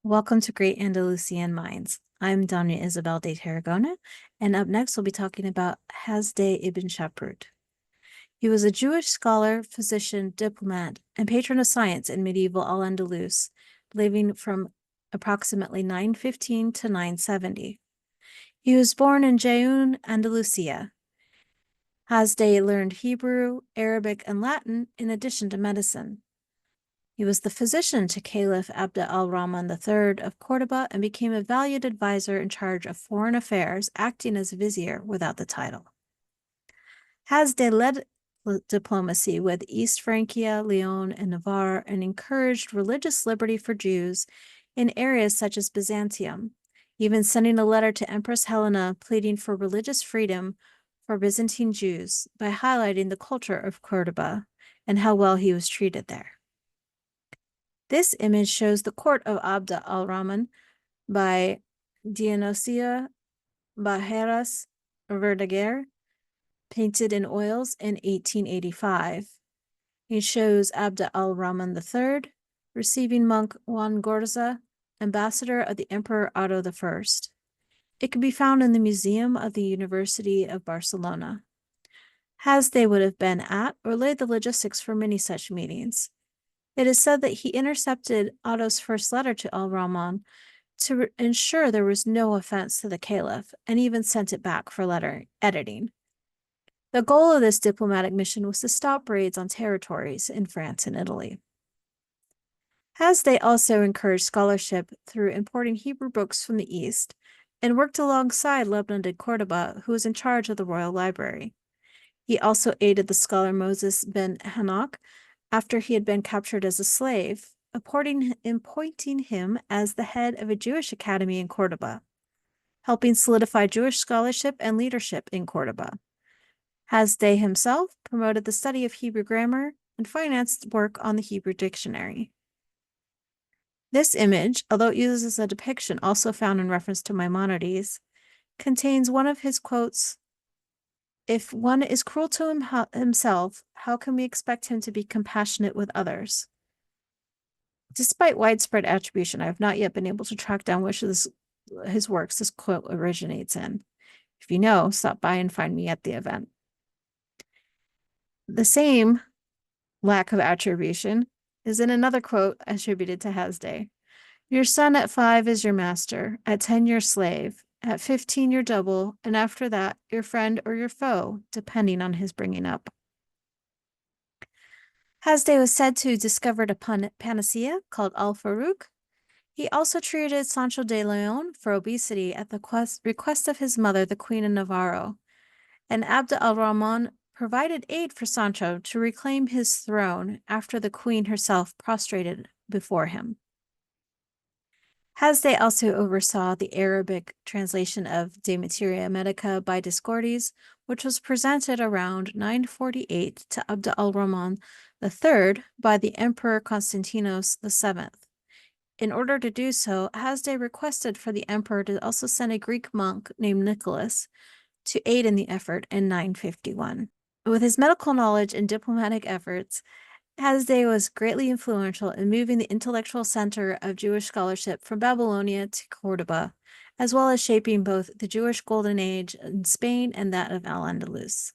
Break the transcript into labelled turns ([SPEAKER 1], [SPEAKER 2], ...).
[SPEAKER 1] Welcome to Great Andalusian Minds. I'm Donna Isabel de Tarragona, and up next we'll be talking about Hasdai ibn Shaprut. He was a Jewish scholar, physician, diplomat, and patron of science in medieval Al-Andalus, living from approximately 915 to 970. He was born in Jaun, Andalusia. Hasdai learned Hebrew, Arabic, and Latin in addition to medicine. He was the physician to Caliph Abd al-Rahman III of Cordoba and became a valued advisor in charge of foreign affairs, acting as vizier without the title. Hasdai led diplomacy with East Francia, Leon, and Navarre and encouraged religious liberty for Jews in areas such as Byzantium, even sending a letter to Empress Helena pleading for religious freedom for Byzantine Jews by highlighting the culture of Cordoba and how well he was treated there. This image shows the court of Abd al-Rahman by Dionisia Bajeras Verdaguer, painted in oils in 1885. It shows Abd al-Rahman III receiving monk Juan Gorza, ambassador of the Emperor Otto I. It can be found in the Museum of the University of Barcelona. Hasdai would have been at or laid the logistics for many such meetings. It is said that he intercepted Otto's first letter to al-Rahman to ensure there was no offense to the caliph, and even sent it back for letter editing. The goal of this diplomatic mission was to stop raids on territories in France and Italy. Hasdai also encouraged scholarship through importing Hebrew books from the East, and worked alongside Lebna de Cordoba, who was in charge of the royal library. He also aided the scholar Moses ben Hanok after he had been captured as a slave, appointing him as the head of a Jewish academy in Cordoba, helping solidify Jewish scholarship and leadership in Cordoba. Hasdai himself promoted the study of Hebrew grammar and financed work on the Hebrew dictionary. This image, although it uses a depiction also found in reference to Maimonides, contains one of his quotes, "If one is cruel to himself, how can we expect him to be compassionate with others?" Despite widespread attribution, I have not yet been able to track down which of his works this quote originates in. If you know, stop by and find me at the event. The same lack of attribution is in another quote attributed to Hasdai. "Your son at 5 is your master, at 10 your slave, at 15 your double, and after that your friend or your foe, depending on his bringing up." Hasdai was said to have discovered a panacea called al-Farouk. He also treated Sancho de Leon for obesity at the request of his mother, the Queen of Navarro, and Abd al-Rahman provided aid for Sancho to reclaim his throne after the queen herself prostrated before him. Hasdai also oversaw the Arabic translation of De Materia Medica by Discordes, which was presented around 948 to Abd al-Rahman III by the Emperor Constantinos VII. In order to do so, Hasdai requested for the emperor to also send a Greek monk named Nicholas to aid in the effort in 951. With his medical knowledge and diplomatic efforts, Hasdai was greatly influential in moving the intellectual center of Jewish scholarship from Babylonia to Cordoba, as well as shaping both the Jewish Golden Age in Spain and that of Al-Andalus.